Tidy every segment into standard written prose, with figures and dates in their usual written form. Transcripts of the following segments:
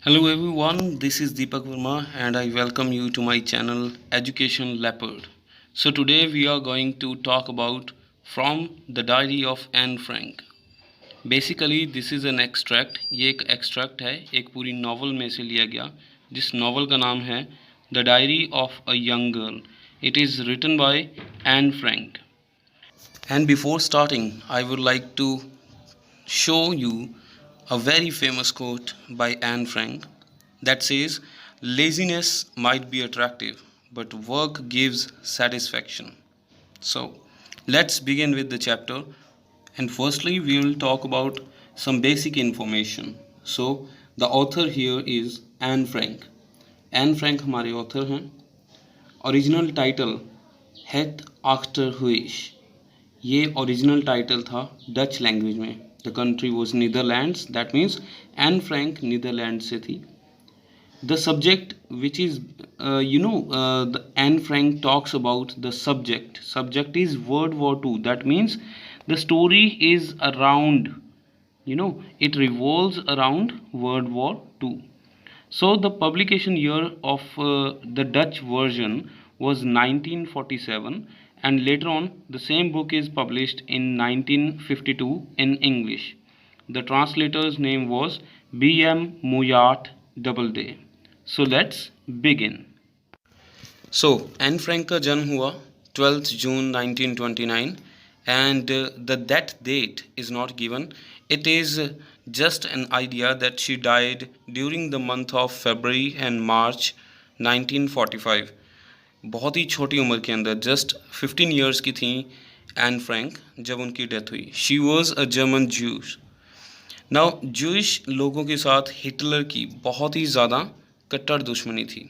Hello everyone, this is Deepak Verma and I welcome you to my channel Education Leopard. So today we are going to talk about From the Diary of Anne Frank. Basically this is an extract, ये एक extract है एक पूरी novel में से लिया गया जिस नावल का नाम है the diary of a young girl. It is written by Anne Frank. And before starting, I would like to show you a very famous quote by Anne Frank that says, laziness might be attractive, but work gives satisfaction. So, let's begin with the chapter. And firstly, we will talk about some basic information. So, the author here is Anne Frank. Anne Frank हमारे author हैं. Original title Het Achterhuis. ये original title था Dutch language में. The country was Netherlands, that means Anne Frank Netherland से थी. The subject which is the Anne Frank talks about the subject is World War two. That means the story is around, it revolves around World War II. So the publication year of the Dutch version was 1947, and later on the same book is published in 1952 in English. The translator's name was B.M. Muyat Doubleday. So let's begin. So Anne Frank का जन्म हुआ 12th June 1929 and the that date is not given. It is just an idea that she died during the month of February and March 1945. बहुत ही छोटी उम्र के अंदर just 15 years की थी एन फ्रैंक जब उनकी डेथ हुई. She was a German Jews. Now Jewish लोगों के साथ हिटलर की बहुत ही ज़्यादा कट्टर दुश्मनी थी.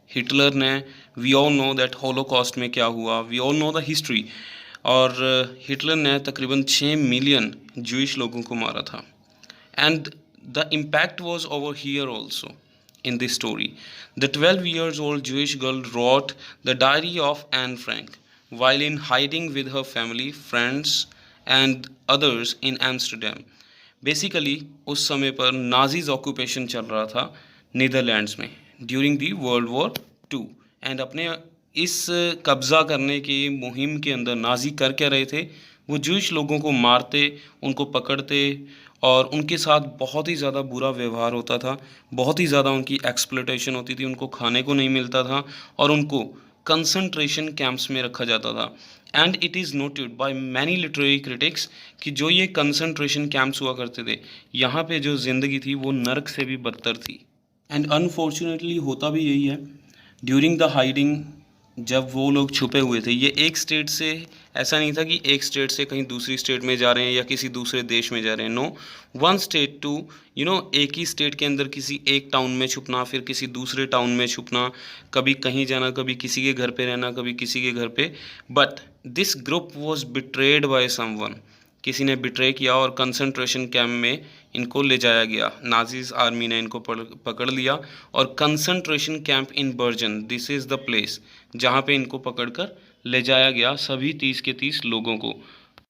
हिटलर ने, we all know that Holocaust में क्या हुआ, we all know the history. और हिटलर ने तकरीबन 6 मिलियन ज्यूइश लोगों को मारा था. And the impact was over here also. In this story, the 12 years old Jewish girl wrote the diary of Anne Frank while in hiding with her family, friends and others in Amsterdam. Basically उस समय पर Nazis occupation चल रहा था Netherlands में during the World War two. And अपने इस कब्ज़ा करने की मुहिम के अंदर नाजी कर क्या रहे थे, वो जूश लोगों को मारते, उनको पकड़ते और उनके साथ बहुत ही ज़्यादा बुरा व्यवहार होता था. बहुत ही ज़्यादा उनकी एक्सप्लोइटेशन होती थी. उनको खाने को नहीं मिलता था और उनको कंसंट्रेशन कैंप्स में रखा जाता था. And it is noted by many literary critics कि जो ये कंसंट्रेशन कैंप्स हुआ करते थे, यहाँ पे जो ज़िंदगी थी वो नर्क से भी बदतर थी. एंड अनफॉर्चुनेटली होता भी यही है. ड्यूरिंग द हाइडिंग जब वो लोग छुपे हुए थे, ये एक स्टेट से, ऐसा नहीं था कि एक स्टेट से कहीं दूसरी स्टेट में जा रहे हैं या किसी दूसरे देश में जा रहे हैं. नो, वन स्टेट टू एक ही स्टेट के अंदर किसी एक टाउन में छुपना, फिर किसी दूसरे टाउन में छुपना, कभी कहीं जाना, कभी किसी के घर पे रहना, कभी किसी के घर पे. But this group was betrayed by someone. किसी ने बिट्रे किया और कंसंट्रेशन कैंप में इनको ले जाया गया. नाजीज आर्मी ने इनको पकड़ लिया और concentration camp in Bergen, this is the place जहाँ पे इनको पकड़कर ले जाया गया सभी 30 के 30 लोगों को.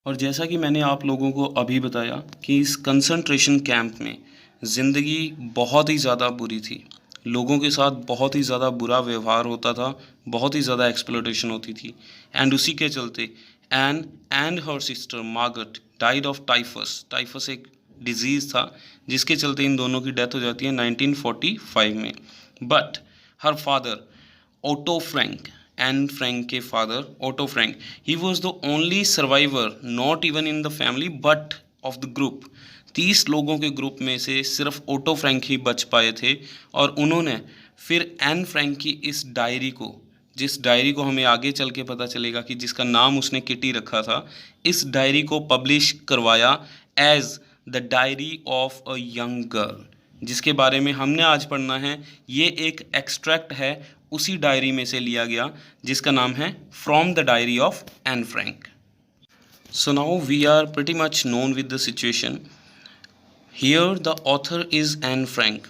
और जैसा कि मैंने आप लोगों को अभी बताया कि इस कंसंट्रेशन कैंप में ज़िंदगी बहुत ही ज़्यादा बुरी थी. लोगों के साथ बहुत ही ज़्यादा बुरा व्यवहार होता था, बहुत ही ज़्यादा एक्सप्लोइटेशन होती थी. एंड उसी के चलते Anne and her sister Margaret died of typhus. Typhus एक डिजीज़ था जिसके चलते इन दोनों की डेथ हो जाती है 1945 में. But her father Otto Frank, Anne Frank के father Otto Frank, he was the only survivor not even in the family but of the group. 30 लोगों के ग्रुप में से सिर्फ ओटो फ्रैंक ही बच पाए थे. और उन्होंने फिर एन फ्रैंक की इस डायरी को, जिस डायरी को हमें आगे चल के पता चलेगा कि जिसका नाम उसने किटी रखा था, इस डायरी को पब्लिश करवाया as the diary of a young girl, जिसके बारे में हमने आज पढ़ना है. ये एक एक्सट्रैक्ट है उसी डायरी में से लिया गया जिसका नाम है from the diary of Anne Frank. So now we are pretty much known with the situation. Here the author is Anne Frank.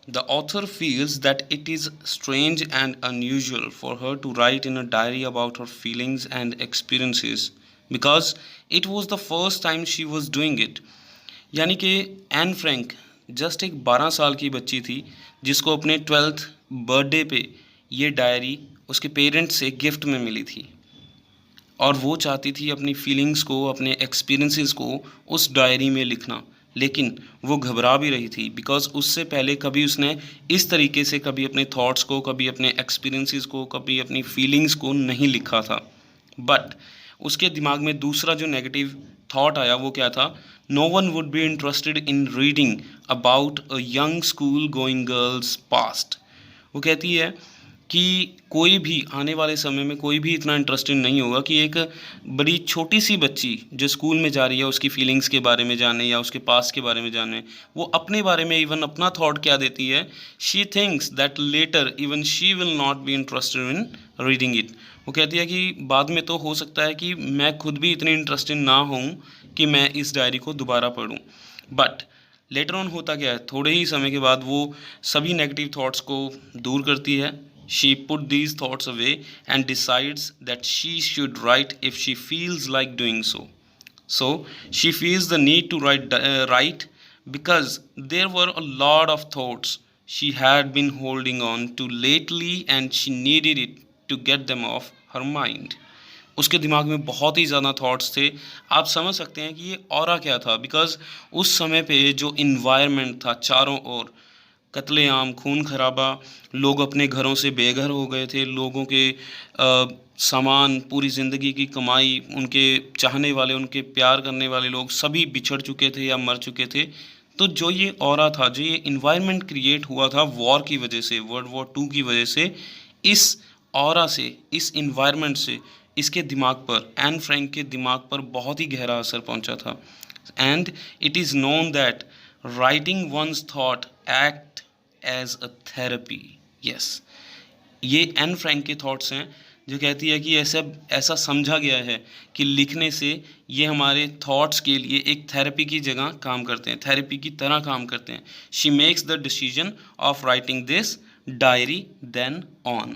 The author feels that it is strange and unusual for her to write in a diary about her feelings and experiences because it was the first time she was doing it. यानी कि Anne Frank just एक 12 साल की बच्ची थी जिसको अपने 12th birthday पे ये डायरी उसके पेरेंट्स से गिफ्ट में मिली थी, और वो चाहती थी अपनी फीलिंग्स को, अपने एक्सपीरियंसेस को उस डायरी में लिखना। लेकिन वो घबरा भी रही थी बिकॉज़ उससे पहले कभी उसने इस तरीके से कभी अपने थॉट्स को, कभी अपने एक्सपीरियंसेस को, कभी अपनी फीलिंग्स को नहीं लिखा था। बट उसके दिमाग में दूसरा जो नेगेटिव थॉट आया वो क्या था? No one would be interested in reading about a young school going girl's past. वो कहती है कि कोई भी आने वाले समय में कोई भी इतना इंटरेस्टेड नहीं होगा कि एक बड़ी छोटी सी बच्ची जो स्कूल में जा रही है उसकी फीलिंग्स के बारे में जाने या उसके पास्ट के बारे में जाने। वो अपने बारे में इवन अपना थॉट क्या देती है, she thinks that later even she will not be interested in reading it. वो कहती है कि बाद में तो हो सकता है कि मैं खुद भी इतनी इंटरेस्टेड ना हूँ कि मैं इस डायरी को दोबारा पढूँ। बट लेटर ऑन होता क्या है, थोड़े ही समय के बाद वो सभी नेगेटिव थॉट्स को दूर करती है। She put these thoughts away and decides that she should write if she feels like doing so. So she feels the need to write because there were a lot of thoughts she had been holding on to lately and she needed it to get them off her mind. उसके दिमाग में बहुत ही ज़्यादा thoughts थे। आप समझ सकते हैं कि ये ऑरा क्या था, बिकॉज़ उस समय पे जो इन्वायरमेंट था चारों ओर, कत्लेआम, खून खराबा, लोग अपने घरों से बेघर हो गए थे, लोगों के सामान, पूरी ज़िंदगी की कमाई, उनके चाहने वाले, उनके प्यार करने वाले लोग सभी बिछड़ चुके थे या मर चुके थे। तो जो ये ऑरा था, जो ये इन्वायरमेंट क्रिएट हुआ था वॉर की वजह से, वर्ल्ड वॉर 2 की वजह से, इस ऑरा से, इस इन्वायरमेंट से इसके दिमाग पर, एन फ्रैंक के दिमाग पर बहुत ही गहरा असर पहुंचा था। And it is known that writing once thought act as a therapy. Yes, ये एन फ्रैंक के थॉट्स हैं जो कहती है कि ऐसा समझा गया है कि लिखने से ये हमारे थॉट्स के लिए एक थेरेपी की जगह काम करते हैं, थेरेपी की तरह काम करते हैं। She makes the decision of writing this diary then on.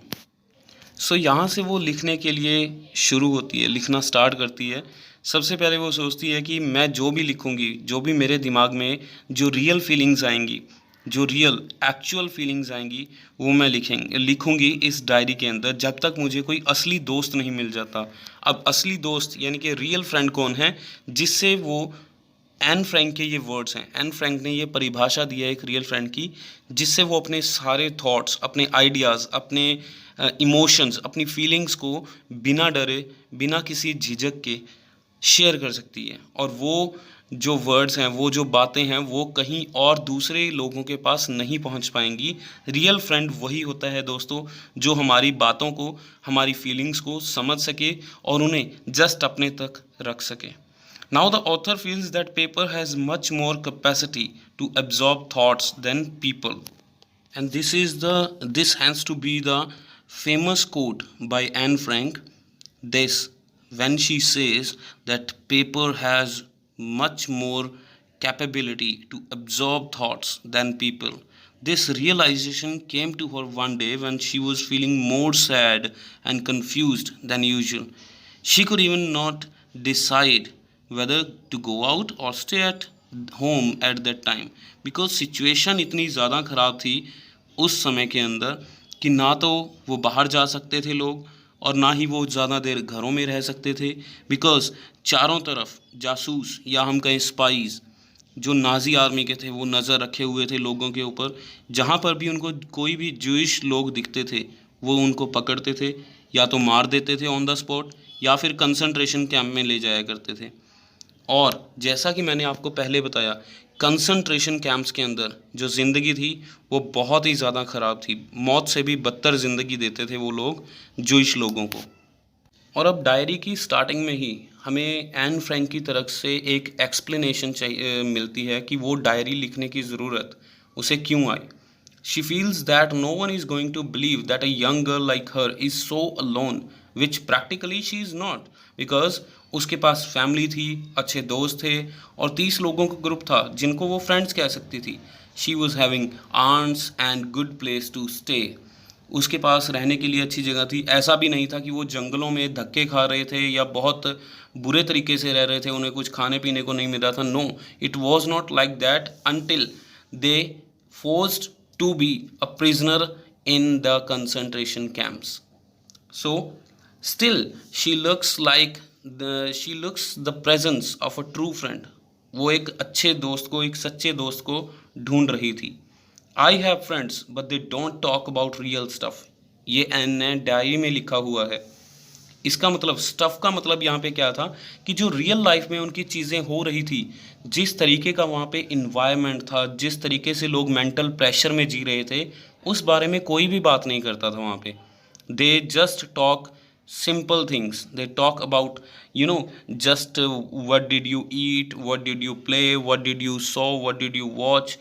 So यहाँ से वो लिखने के लिए शुरू होती है, लिखना स्टार्ट करती है। सबसे पहले वो सोचती है कि मैं जो भी लिखूँगी, जो भी मेरे दिमाग में जो रियल फीलिंग्स आएंगी, जो रियल एक्चुअल फीलिंग्स आएंगी, वो मैं लिखूँगी इस डायरी के अंदर, जब तक मुझे कोई असली दोस्त नहीं मिल जाता। अब असली दोस्त यानी कि रियल फ्रेंड कौन है, जिससे वो, एन फ्रैंक के ये वर्ड्स हैं, एन फ्रैंक ने ये परिभाषा दी है एक रियल फ्रेंड की, जिससे वो अपने सारे थॉट्स, अपने आइडियाज़, अपने इमोशंस, अपनी फीलिंग्स को बिना डरे, बिना किसी झिझक के शेयर कर सकती है। और वो जो वर्ड्स हैं, वो जो बातें हैं, वो कहीं और दूसरे लोगों के पास नहीं पहुंच पाएंगी। रियल फ्रेंड वही होता है दोस्तों, जो हमारी बातों को, हमारी फीलिंग्स को समझ सके और उन्हें जस्ट अपने तक रख सके। Now the author feels that paper has much more capacity to absorb thoughts than people. And this has to be the famous quote by Anne Frank. This, when she says that paper has much more capability to absorb thoughts than people. This realization came to her one day when she was feeling more sad and confused than usual. She could even not decide whether to go out or stay at home at that time, because situation इतनी ज़्यादा ख़राब थी उस समय के अंदर कि ना तो वो बाहर जा सकते थे लोग, और ना ही वो ज़्यादा देर घरों में रह सकते थे, बिकॉज़ चारों तरफ जासूस या हम कहें स्पाइज़ जो नाज़ी आर्मी के थे वो नज़र रखे हुए थे लोगों के ऊपर। जहाँ पर भी उनको कोई भी ज्यूइश लोग दिखते थे वो उनको पकड़ते थे, या तो मार देते थे ऑन द स्पॉट, या फिर कंसंट्रेशन कैंप में ले जाया करते थे। और जैसा कि मैंने आपको पहले बताया, कंसंट्रेशन कैंप्स के अंदर जो ज़िंदगी थी वो बहुत ही ज़्यादा ख़राब थी, मौत से भी बदतर ज़िंदगी देते थे वो लोग जूइश लोगों को। और अब डायरी की स्टार्टिंग में ही हमें एन फ्रैंक की तरफ से एक एक्सप्लेनेशन चाहिए मिलती है कि वो डायरी लिखने की ज़रूरत उसे क्यों आई। She feels that no one is going to believe that a young girl like her is so alone, which practically she is not, because उसके पास फैमिली थी, अच्छे दोस्त थे, और 30 लोगों का ग्रुप था जिनको वो फ्रेंड्स कह सकती थी। She was having aunts and good place to stay. उसके पास रहने के लिए अच्छी जगह थी। ऐसा भी नहीं था कि वो जंगलों में धक्के खा रहे थे या बहुत बुरे तरीके से रह रहे थे, उन्हें कुछ खाने पीने को नहीं मिल रहा था। No, it was not like that until they forced to be a prisoner in the concentration camps. So still she looks the presence of a true friend. वो एक अच्छे दोस्त को, एक सच्चे दोस्त को ढूंढ रही थी. I have friends but they don't talk about real stuff. ये एन ने डायरी में लिखा हुआ है. इसका मतलब स्टफ का मतलब यहाँ पे क्या था कि जो रियल लाइफ में उनकी चीज़ें हो रही थी, जिस तरीके का वहाँ पे इन्वायरमेंट था, जिस तरीके से लोग मेंटल प्रेशर में जी रहे थे, उस बारे में कोई भी बात नहीं करता था वहाँ पे. They just talk simple things. They talk about, just what did you eat, what did you play, what did you saw, what did you watch,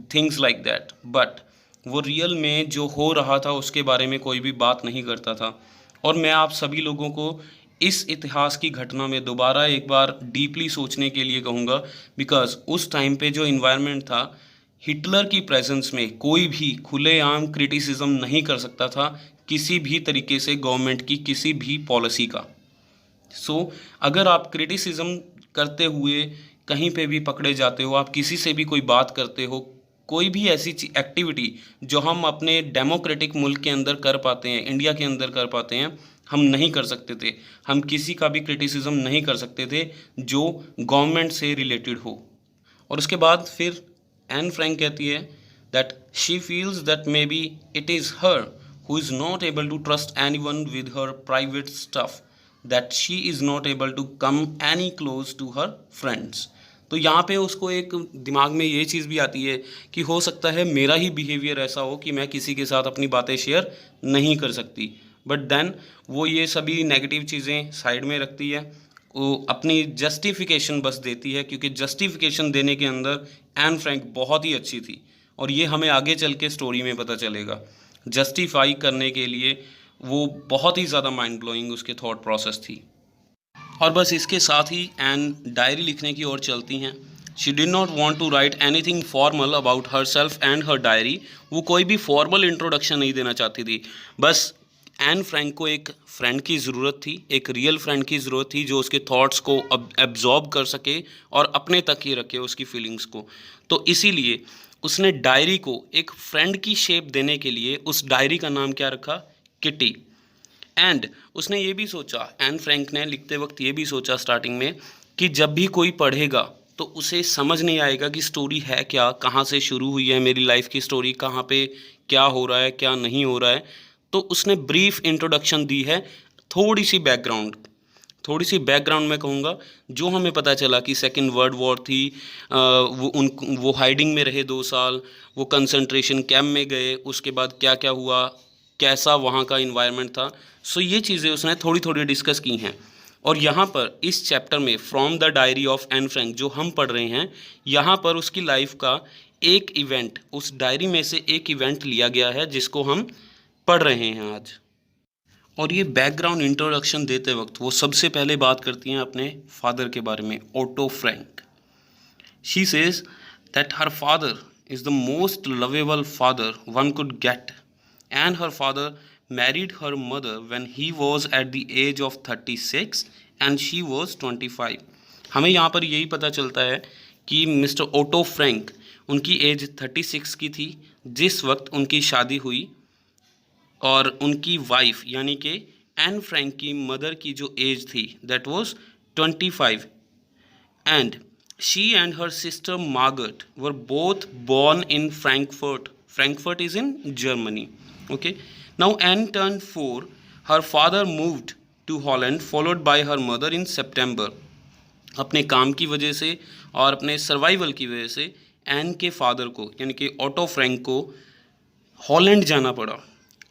things like that. But वो रियल में जो हो रहा था उसके बारे में कोई भी बात नहीं करता था. और मैं आप सभी लोगों को इस इतिहास की घटना में दोबारा एक बार डीपली सोचने के लिए कहूँगा, बिकॉज उस टाइम पे जो इन्वायरमेंट था, हिटलर की प्रेजेंस में कोई भी खुलेआम क्रिटिसिज्म नहीं कर सकता था किसी भी तरीके से गवर्नमेंट की किसी भी पॉलिसी का. सो अगर आप क्रिटिसिज्म करते हुए कहीं पे भी पकड़े जाते हो, आप किसी से भी कोई बात करते हो, कोई भी ऐसी एक्टिविटी जो हम अपने डेमोक्रेटिक मुल्क के अंदर कर पाते हैं, इंडिया के अंदर कर पाते हैं, हम नहीं कर सकते थे. हम किसी का भी क्रिटिसिज्म नहीं कर सकते थे जो गवर्नमेंट से रिलेटेड हो. और उसके बाद फिर एन फ्रैंक कहती है that she feels that may be it is her who is not able to trust anyone with her private stuff, that she is not able to come any close to her friends. तो यहाँ पे उसको एक दिमाग में ये चीज़ भी आती है कि हो सकता है मेरा ही बिहेवियर ऐसा हो कि मैं किसी के साथ अपनी बातें शेयर नहीं कर सकती. बट देन वो ये सभी नेगेटिव चीज़ें साइड में रखती है, वो अपनी जस्टिफिकेशन बस देती है, क्योंकि जस्टिफिकेशन देने के अंदर एन फ्रैंक बहुत ही अच्छी थी. और ये हमें आगे चल के स्टोरी में पता चलेगा. जस्टिफाई करने के लिए वो बहुत ही ज़्यादा माइंड ब्लोइंग उसके थॉट प्रोसेस थी. और बस इसके साथ ही एन डायरी लिखने की ओर चलती हैं. She did not want to write anything formal about herself and her diary. वो कोई भी फॉर्मल इंट्रोडक्शन नहीं देना चाहती थी. बस एन फ्रैंक को एक फ्रेंड की ज़रूरत थी, एक रियल फ्रेंड की ज़रूरत थी जो उसके थॉट्स को एब्जॉर्ब कर सके और अपने तक ही रखे उसकी फीलिंग्स को. तो इसीलिए उसने डायरी को एक फ्रेंड की शेप देने के लिए उस डायरी का नाम क्या रखा, किटी. एंड उसने ये भी सोचा, एन फ्रैंक ने लिखते वक्त ये भी सोचा स्टार्टिंग में कि जब भी कोई पढ़ेगा तो उसे समझ नहीं आएगा कि स्टोरी है क्या, कहाँ से शुरू हुई है मेरी लाइफ की स्टोरी, कहाँ पे क्या हो रहा है क्या नहीं हो रहा है. तो उसने ब्रीफ इंट्रोडक्शन दी है, थोड़ी सी बैकग्राउंड में कहूँगा. जो हमें पता चला कि सेकेंड वर्ल्ड वॉर थी, वो हाइडिंग में रहे 2 साल, वो कंसंट्रेशन कैंप में गए, उसके बाद क्या क्या हुआ, कैसा वहाँ का इन्वायरमेंट था. सो ये चीज़ें उसने थोड़ी थोड़ी डिस्कस की हैं. और यहाँ पर इस चैप्टर में from the diary of Anne Frank जो हम पढ़ रहे हैं, यहाँ पर उसकी लाइफ का एक इवेंट, उस डायरी में से एक इवेंट लिया गया है जिसको हम पढ़ रहे हैं आज. और ये बैकग्राउंड इंट्रोडक्शन देते वक्त वो सबसे पहले बात करती हैं अपने फादर के बारे में, Otto Frank. She says that her father is the most lovable father one could get, and her father married her mother when he was at the age of 36 and she was 25. हमें यहाँ पर यही पता चलता है कि mister auto Frank उनकी as 36 की थी जिस वक्त उनकी शादी हुई, और उनकी वाइफ यानी कि एन फ्रैंक की मदर की जो एज थी that was 25. And she and her sister Margaret were both born in Frankfurt is in Germany. Okay, now Anne turned 4. Her father moved to Holland followed by her mother in सितंबर. अपने काम की वजह से और अपने survival की वजह से एन के फादर को यानी कि ओटो फ्रैंक को हॉलैंड जाना पड़ा,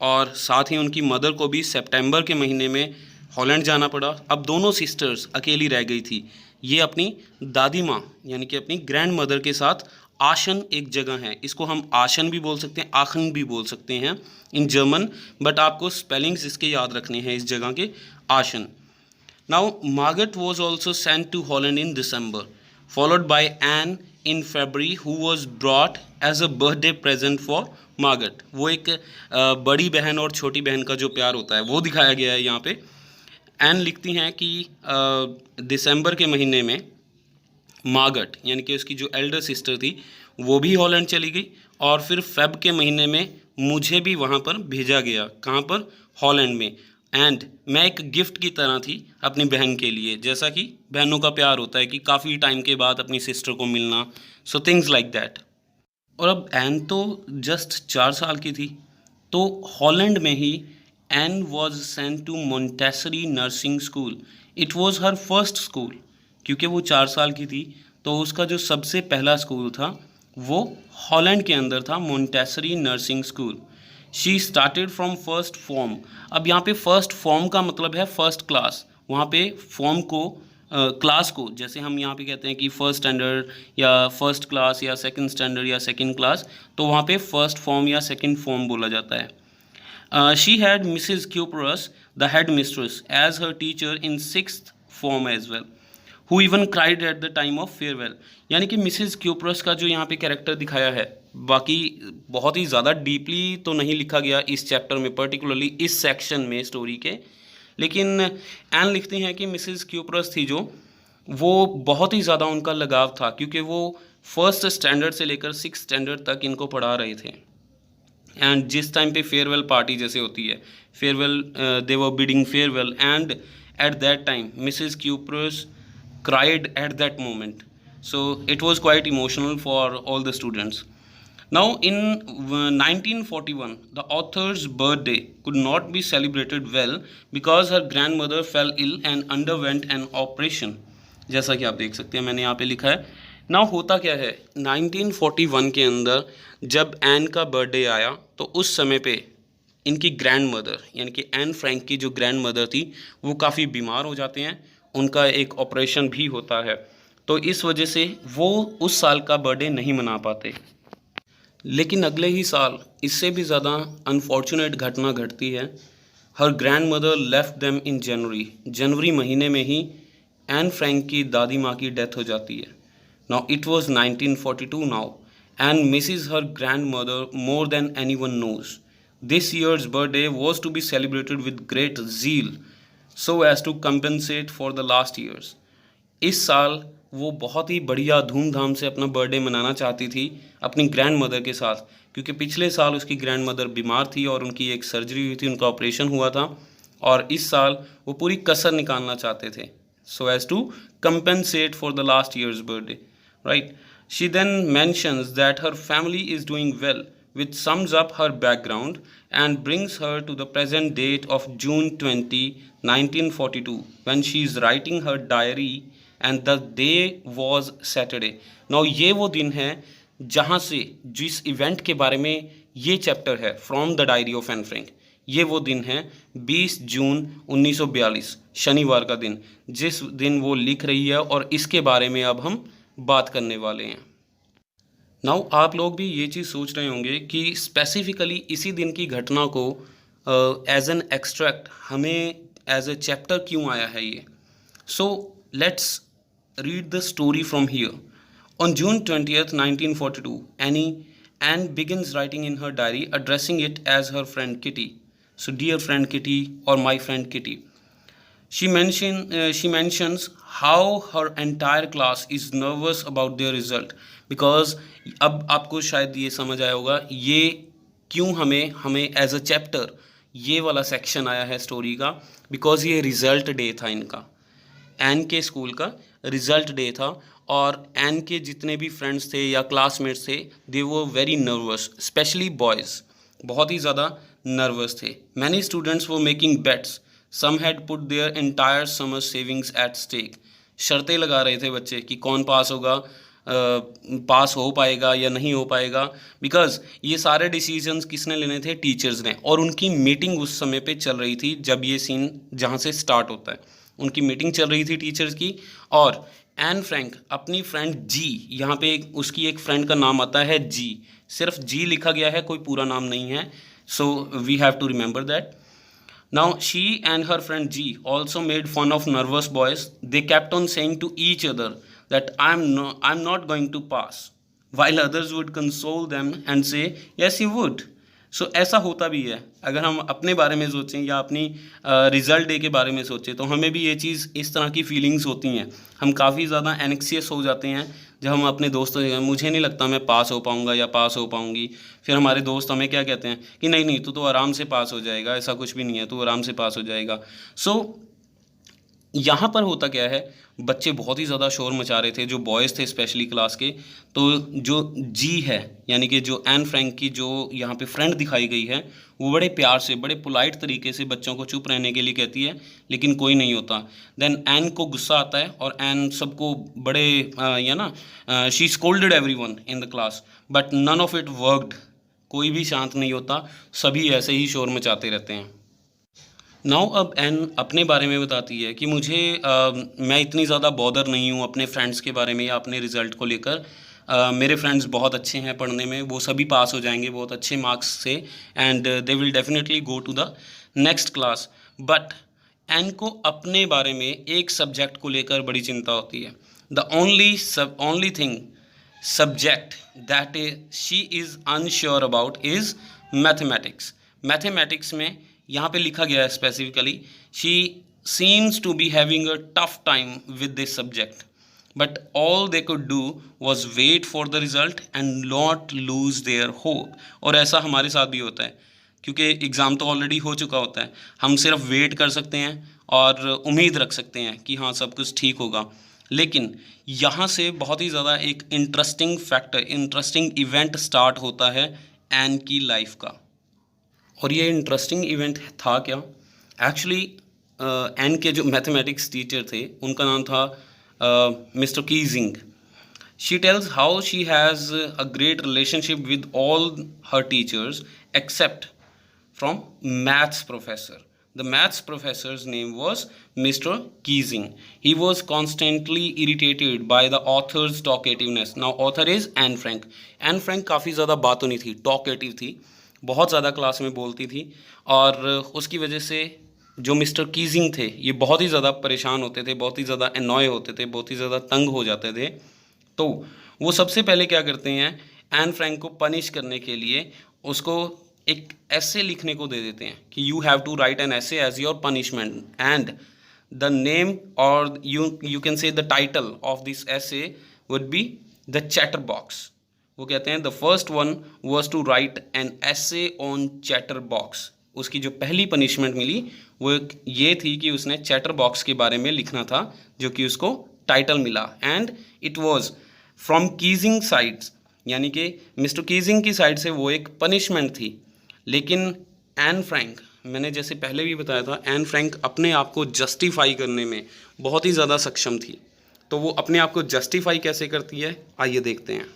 और साथ ही उनकी मदर को भी सितंबर के महीने में हॉलैंड जाना पड़ा. अब दोनों सिस्टर्स अकेली रह गई थी. ये अपनी दादी माँ यानी कि अपनी ग्रैंड मदर के साथ आशन एक जगह है, इसको हम आशन भी बोल सकते हैं, आखन भी बोल सकते हैं इन जर्मन, बट आपको स्पेलिंग्स इसके याद रखने हैं इस जगह के, Aachen. Now Margaret was also sent to Holland in दिसंबर फॉलोड बाय एन इन फरवरी who was brought as a birthday present for Margaret. वो एक बड़ी बहन और छोटी बहन का जो प्यार होता है वो दिखाया गया है यहाँ पे. एन लिखती हैं कि दिसंबर के महीने में मार्गरेट यानी कि उसकी जो एल्डर सिस्टर थी वो भी हॉलैंड चली गई और फिर फेब के महीने में मुझे भी वहाँ पर भेजा गया। कहाँ पर? हॉलैंड में। एंड मैं एक गिफ्ट की तरह थी अपनी बहन के लिए, जैसा कि बहनों का प्यार होता है कि काफ़ी टाइम के बाद अपनी सिस्टर को मिलना, सो थिंग्स लाइक दैट। और अब एन तो जस्ट 4 साल की थी, तो हॉलैंड में ही Anne was sent to Montessori nursing school. It was her first school, क्योंकि वो 4 साल की थी, तो उसका जो सबसे पहला स्कूल था वो हॉलैंड के अंदर था, Montessori nursing school. She started from first form. अब यहाँ पे फर्स्ट फॉर्म का मतलब है फर्स्ट क्लास। वहाँ पे फॉर्म को क्लास को, जैसे हम यहाँ पे कहते हैं कि फर्स्ट स्टैंडर्ड या फर्स्ट क्लास या सेकंड स्टैंडर्ड या सेकंड क्लास, तो वहाँ पे फर्स्ट फॉर्म या सेकंड फॉर्म बोला जाता है। She had Mrs Kuperus the headmistress as her teacher in sixth form as well, who even cried at the time of farewell. यानी कि मिसेस क्यूपरस का जो यहाँ पे कैरेक्टर दिखाया है, बाकी बहुत ही ज़्यादा डीपली तो नहीं लिखा गया इस चैप्टर में, पर्टिकुलरली इस सेक्शन में स्टोरी के, लेकिन एन लिखती हैं कि मिसेस क्यूपरस थी जो, वो बहुत ही ज़्यादा उनका लगाव था, क्योंकि वो फर्स्ट स्टैंडर्ड से लेकर सिक्स स्टैंडर्ड तक इनको पढ़ा रहे थे। एंड जिस टाइम पे फेयरवेल पार्टी जैसे होती है, farewell, they were bidding farewell, and at that time Mrs cuprous cried at that moment. So it was quite emotional for all the students. Now in 1941, the author's birthday could not be celebrated well because her grandmother fell ill and underwent an operation. जैसा कि आप देख सकते हैं, मैंने यहाँ पे लिखा है। ना होता क्या है, 1941 के अंदर जब एन का बर्थडे आया, तो उस समय पे इनकी ग्रैंड मदर यानी कि एन फ्रैंक की जो ग्रैंड मदर थी, वो काफ़ी बीमार हो जाते हैं, उनका एक ऑपरेशन भी होता है, तो इस वजह से वो उस साल का बर्थडे नहीं मना पाते। लेकिन अगले ही साल इससे भी ज़्यादा अनफॉर्चुनेट घटना घटती है। Her grandmother left them in जनवरी महीने में ही एन फ्रैंक की दादी माँ की डेथ हो जाती है। Now it was 1942 now, and misses her grandmother more than anyone knows. This year's birthday was to be celebrated with great zeal so as to compensate for the last years. इस साल वो बहुत ही बढ़िया धूमधाम से अपना birthday मनाना चाहती थी अपनी ग्रैंड मदर के साथ, क्योंकि पिछले साल उसकी ग्रैंड मदर बीमार थी और उनकी एक सर्जरी हुई थी, उनका ऑपरेशन हुआ था, और इस साल वो पूरी कसर निकालना चाहते थे, so as to compensate for the last year's birthday, right? She then mentions that her family is doing well, which sums up her background and brings her to the present date of June 20, 1942, when she is writing her diary and the day was Saturday. Now ये वो दिन है जहाँ से जिस event के बारे में ये चैप्टर है, from the diary of Anne Frank, ये वो दिन है 20 जून 1942, शनिवार का दिन, जिस दिन वो लिख रही है, और इसके बारे में अब हम बात करने वाले हैं। नाउ आप लोग भी ये चीज़ सोच रहे होंगे कि स्पेसिफिकली इसी दिन की घटना को एज एन एक्सट्रैक्ट हमें एज ए चैप्टर क्यों आया है ये। So let's read the story from here. On June 20th, 1942, Anne begins writing in her diary, addressing it as her friend Kitty. So dear friend Kitty, or my friend Kitty. She mentions how her entire class is nervous about their result, because अब आपको शायद ये समझ आया होगा ये क्यों हमें एज अ चैप्टर ये वाला सेक्शन आया है स्टोरी का, बिकॉज ये रिज़ल्ट डे था इनका, एन के स्कूल का रिज़ल्ट डे था, और एन के जितने भी फ्रेंड्स थे या क्लासमेट्स थे, they were very nervous, specially boys बहुत ही ज़्यादा नर्वस थे। मैनी स्टूडेंट्स वो making bets, some had put their entire summer savings at stake. शर्तें लगा रहे थे बच्चे कि कौन पास होगा, पास हो पाएगा या नहीं हो पाएगा, बिकॉज ये सारे डिसीजंस किसने लेने थे, टीचर्स ने, और उनकी मीटिंग उस समय पे चल रही थी जब ये सीन जहाँ से स्टार्ट होता है, उनकी मीटिंग चल रही थी टीचर्स की। और एन फ्रैंक अपनी फ्रेंड जी, यहाँ पे उसकी एक फ्रेंड का नाम आता है जी, सिर्फ जी लिखा गया है, कोई पूरा नाम नहीं है, so we have to remember that. Now she and her friend G also made fun of nervous boys. They kept on saying to each other that I'm not going to pass, while others would console them and say yes you would. So ऐसा होता भी है, अगर हम अपने बारे में सोचें या अपनी रिज़ल्ट डे के बारे में सोचें, तो हमें भी ये चीज़ इस तरह की फीलिंग्स होती हैं, हम काफ़ी ज़्यादा एनेक्सियस हो जाते हैं जब हम अपने दोस्तों से मुझे नहीं लगता मैं पास हो पाऊँगा या पास हो पाऊँगी, फिर हमारे दोस्त हमें क्या कहते हैं कि नहीं नहीं, तू तो आराम से पास हो जाएगा, ऐसा कुछ भी नहीं है, तू आराम से पास हो जाएगा। सो यहाँ पर होता क्या है, बच्चे बहुत ही ज़्यादा शोर मचा रहे थे, जो बॉयज़ थे स्पेशली क्लास के। तो जो जी है, यानी कि जो एन फ्रैंक की जो यहाँ पे फ्रेंड दिखाई गई है, वो बड़े प्यार से, बड़े पोलाइट तरीके से बच्चों को चुप रहने के लिए कहती है, लेकिन कोई नहीं होता। देन एन को गुस्सा आता है और एन सबको बड़े या ना she scolded everyone in the class, but none of it worked. कोई भी शांत नहीं होता, सभी ऐसे ही शोर मचाते रहते हैं। नाउ अब एन अपने बारे में बताती है कि मैं इतनी ज़्यादा बॉदर नहीं हूँ अपने फ्रेंड्स के बारे में या अपने रिज़ल्ट को लेकर। मेरे फ्रेंड्स बहुत अच्छे हैं पढ़ने में, वो सभी पास हो जाएंगे बहुत अच्छे मार्क्स से, and they will definitely go to the next class. But Anne को अपने बारे में एक सब्जेक्ट को लेकर बड़ी चिंता होती है। The only thing subject that she is unsure about is mathematics. Mathematics में यहाँ पे लिखा गया है specifically, she seems to be having a tough time with this subject, but all they could do was wait for the result and not lose their hope. और ऐसा हमारे साथ भी होता है, क्योंकि एग्ज़ाम तो ऑलरेडी हो चुका होता है, हम सिर्फ वेट कर सकते हैं और उम्मीद रख सकते हैं कि हाँ सब कुछ ठीक होगा। लेकिन यहाँ से बहुत ही ज़्यादा एक इंटरेस्टिंग इवेंट स्टार्ट होता है एन की लाइफ का। और ये इंटरेस्टिंग इवेंट था क्या? एक्चुअली एन के जो मैथमेटिक्स टीचर थे उनका नाम था Mr Keesing. She tells how she has a great relationship with all her teachers except from maths professor. The maths professor's name was Mr. Keesing. He was constantly irritated by the author's talkativeness. Now author is Anne Frank. Anne Frank काफ़ी ज़्यादा बातूनी थी, talkative थी, बहुत ज़्यादा class में बोलती थी, और उसकी वजह से जो मिस्टर कीजिंग थे ये बहुत ही ज़्यादा परेशान होते थे, बहुत ही ज़्यादा एनॉय होते थे, बहुत ही ज़्यादा तंग हो जाते थे। तो वो सबसे पहले क्या करते हैं, एन फ्रैंक को पनिश करने के लिए उसको एक ऐसे लिखने को दे देते हैं कि you have to write an essay as your punishment, and the name और you can say the title of this essay would be the chatterbox. वो कहते हैं the first one was to write an essay on chatterbox. उसकी जो पहली punishment मिली वो ये थी कि उसने चैटर बॉक्स के बारे में लिखना था, जो कि उसको टाइटल मिला, and it was from Keesing sides, यानी कि मिस्टर कीजिंग की साइड से वो एक पनिशमेंट थी। लेकिन एन फ्रैंक, मैंने जैसे पहले भी बताया था, एन फ्रैंक अपने आप को जस्टिफाई करने में बहुत ही ज़्यादा सक्षम थी। तो वो अपने आप को जस्टिफाई कैसे करती है, आइए देखते हैं।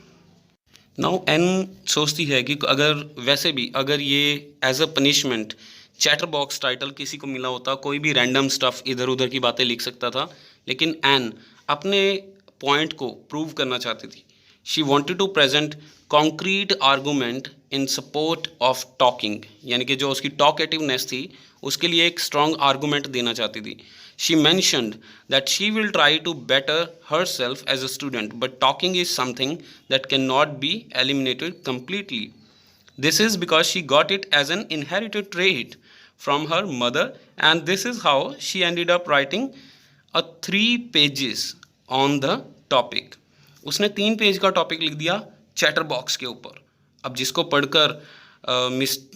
नाउ एन सोचती है कि अगर ये as a punishment chatterbox title किसी को मिला होता, कोई भी रैंडम स्टफ़ इधर उधर की बातें लिख सकता था, लेकिन एन अपने पॉइंट को प्रूव करना चाहती थी। She wanted to present concrete argument in support of talking, यानी कि जो उसकी टॉकेटिवनेस थी उसके लिए एक स्ट्रॉन्ग आर्गूमेंट देना चाहती थी। She mentioned that she will try to better herself as a student, but talking is something that can not be eliminated completely. This is because she got it as an inherited trait from her mother, and this is how she ended up writing a 3 pages on the topic. उसने 3 page का topic लिख दिया chatter box के ऊपर। अब जिसको पढ़कर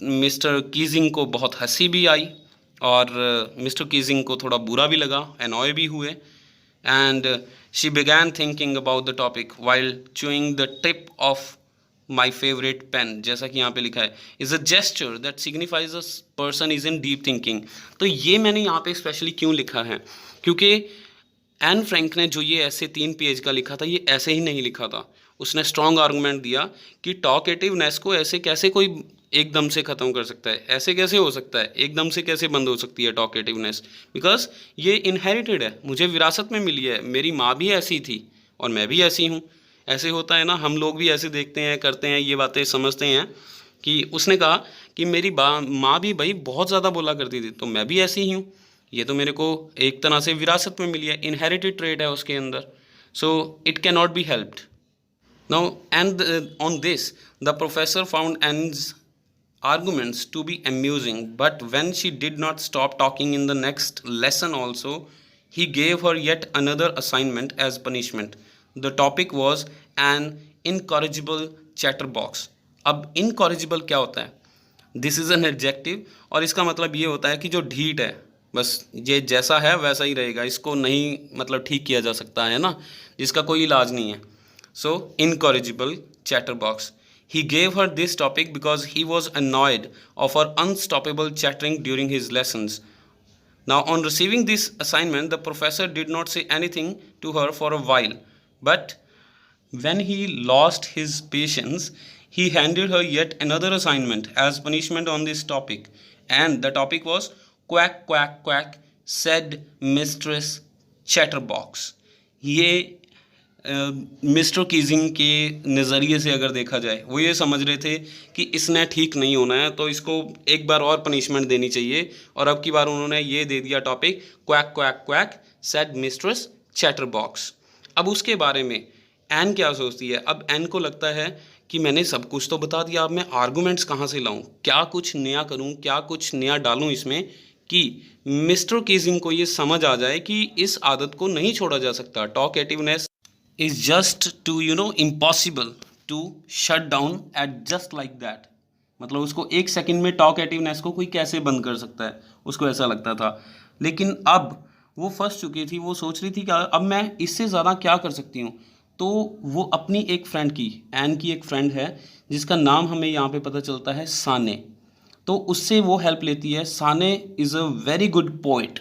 mister Keesing को बहुत हंसी भी आई और मिस्टर कीजिंग को थोड़ा बुरा भी लगा, एनॉय भी हुए, and she began thinking about the topic while chewing the tip of my favourite pen, जैसा कि यहाँ पे लिखा है, is a gesture that signifies a person is in deep thinking. तो ये मैंने यहाँ पे स्पेशली क्यों लिखा है, क्योंकि एन फ्रैंक ने जो ये ऐसे 3 पेज का लिखा था, ये ऐसे ही नहीं लिखा था। उसने स्ट्रॉन्ग आर्गूमेंट दिया कि टॉकेटिवनेस को ऐसे कैसे कोई एकदम से ख़त्म कर सकता है, ऐसे कैसे हो सकता है, एकदम से कैसे बंद हो सकती है टॉकेटिवनेस, बिकॉज ये इनहेरिटेड है, मुझे विरासत में मिली है, मेरी माँ भी ऐसी थी और मैं भी ऐसी हूँ। ऐसे होता है ना, हम लोग भी ऐसे देखते हैं, करते हैं, ये बातें समझते हैं कि उसने कहा कि मेरी माँ भी भाई बहुत ज़्यादा बोला करती थी, तो मैं भी ऐसी ही हूँ, ये तो मेरे को एक तरह से विरासत में मिली है, इनहेरिटेड ट्रेट है उसके अंदर, so it can not be helped. Now and on this the professor found ends arguments to be amusing, but when she did not stop talking in the next lesson also, he gave her yet another assignment as punishment. The topic was an incorrigible chatterbox. अब incorrigible क्या होता है? This is an adjective और इसका मतलब ये होता है कि जो ढीठ है, बस ये जैसा है वैसा ही रहेगा, इसको नहीं मतलब ठीक किया जा सकता है ना, जिसका कोई इलाज नहीं है। So incorrigible chatterbox. He gave her this topic because he was annoyed of her unstoppable chattering during his lessons. Now, on receiving this assignment, the professor did not say anything to her for a while, but when he lost his patience, he handed her yet another assignment as punishment on this topic. And the topic was quack, quack, quack, said Mistress Chatterbox. ये mister Keesing के नज़रिए से अगर देखा जाए, वो ये समझ रहे थे कि इसने ठीक नहीं होना है तो इसको एक बार और पनिशमेंट देनी चाहिए, और अब की बार उन्होंने ये दे दिया topic quack quack quack said mistress chatterbox. अब उसके बारे में एन क्या सोचती है? अब एन को लगता है कि मैंने सब कुछ तो बता दिया, अब मैं आर्गूमेंट्स कहाँ से लाऊं, क्या कुछ नया करूं, क्या कुछ नया डालूं इसमें कि मिस्टर कीजिंग को ये समझ आ जाए कि इस आदत को नहीं छोड़ा जा सकता। Talkativeness is just to impossible to shut down at just like that। मतलब उसको एक सेकंड में टॉकेटिवनेस को कोई कैसे बंद कर सकता है, उसको ऐसा लगता था। लेकिन अब वो फंस चुकी थी, वो सोच रही थी कि अब मैं इससे ज़्यादा क्या कर सकती हूँ। तो वो अपनी एक फ्रेंड की, एन की एक फ्रेंड है जिसका नाम हमें यहाँ पे पता चलता है साने, तो उससे वो हेल्प लेती है। Sanne is a very good poet,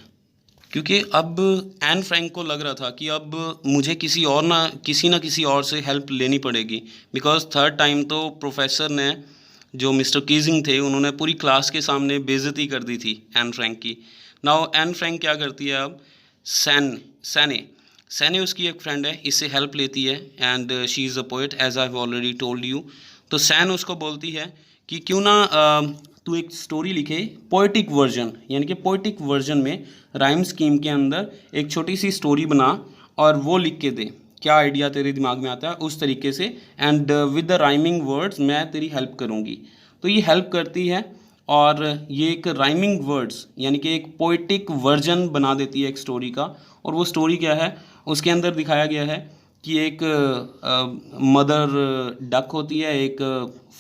क्योंकि अब एन फ्रैंक को लग रहा था कि अब मुझे किसी ना किसी और से हेल्प लेनी पड़ेगी, बिकॉज थर्ड टाइम तो प्रोफेसर ने, जो मिस्टर कीजिंग थे, उन्होंने पूरी क्लास के सामने बेइज्जती कर दी थी एन फ्रैंक की। नाउ एन फ्रैंक क्या करती है अब? सैने उसकी एक फ्रेंड है, इससे हेल्प लेती है and she is a poet as I have already told you. तो सैन उसको बोलती है कि क्यों ना तू एक स्टोरी लिखे पोइटिक वर्जन, यानी कि पोइटिक वर्जन में राइम स्कीम के अंदर एक छोटी सी स्टोरी बना और वो लिख के दे। क्या आइडिया तेरे दिमाग में आता है उस तरीके से, and with the rhyming words मैं तेरी हेल्प करूँगी। तो ये हेल्प करती है और ये एक राइमिंग वर्ड्स यानी कि एक पोइटिक वर्जन बना देती है एक स्टोरी का। और वो स्टोरी क्या है, उसके अंदर दिखाया गया है कि एक मदर डक होती है, एक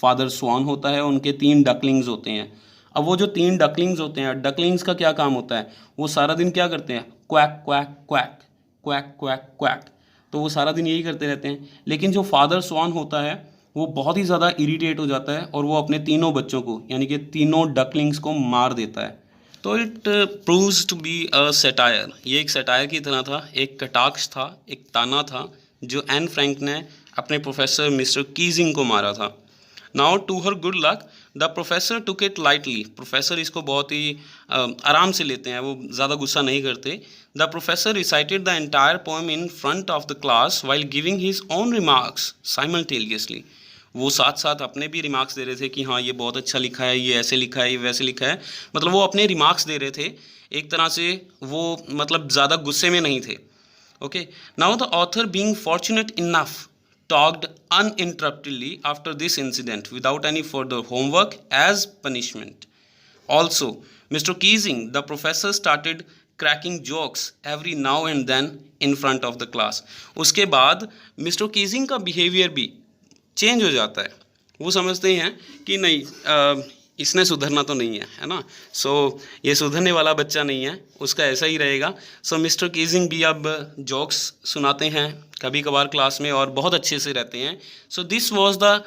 फादर स्वान होता है, उनके 3 डकलिंग्स होते हैं। अब वो जो 3 डकलिंग्स होते हैं, डकलिंग्स का क्या काम होता है? वो सारा दिन क्या करते हैं? Quack quack quack quack quack quack, तो वो सारा दिन यही करते रहते हैं। लेकिन जो फादर स्वान होता है वो बहुत ही ज़्यादा इरिटेट हो जाता है और वो अपने तीनों बच्चों को, यानी कि तीनों डकलिंग्स को मार देता है। तो it proves to be a satire. ये एक सेटायर की तरह था, एक कटाक्ष था, एक ताना था जो एन फ्रैंक ने अपने प्रोफेसर मिस्टर कीजिंग को मारा था। Now to her good luck the professor took it lightly. Professor इसको बहुत ही आराम से लेते हैं, वो ज़्यादा गुस्सा नहीं करते। The professor recited the entire poem in front of the class while giving his own remarks simultaneously. वो साथ साथ अपने भी रिमार्क्स दे रहे थे कि हाँ ये बहुत अच्छा लिखा है, ये ऐसे लिखा है, ये वैसे लिखा है। मतलब वो अपने रिमार्क्स दे रहे थे एक तरह से, वो मतलब ज़्यादा गुस्से में नहीं थे। Okay, now the author, being fortunate enough, talked uninterruptedly after this incident without any further homework as punishment. Also, Mr. Keesing, the professor, started cracking jokes every now and then in front of the class. उसके बाद mister Keesing का behaviour भी change हो जाता है। वो समझते हैं कि नहीं इसने सुधरना तो नहीं है ना, सो ये सुधरने वाला बच्चा नहीं है, उसका ऐसा ही रहेगा। सो मिस्टर कीजिंग भी अब जोक्स सुनाते हैं कभी कभार क्लास में और बहुत अच्छे से रहते हैं। So this was the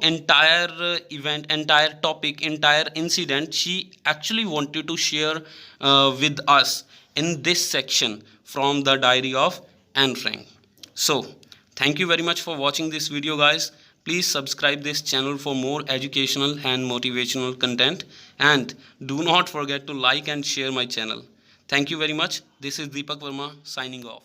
entire event, entire topic, entire incident she actually wanted to share with us in this section from the diary of Anne Frank. So thank you very much for watching this video, guys. Please subscribe this channel for more educational and motivational content, and do not forget to like and share my channel. Thank you very much. This is Deepak Verma signing off.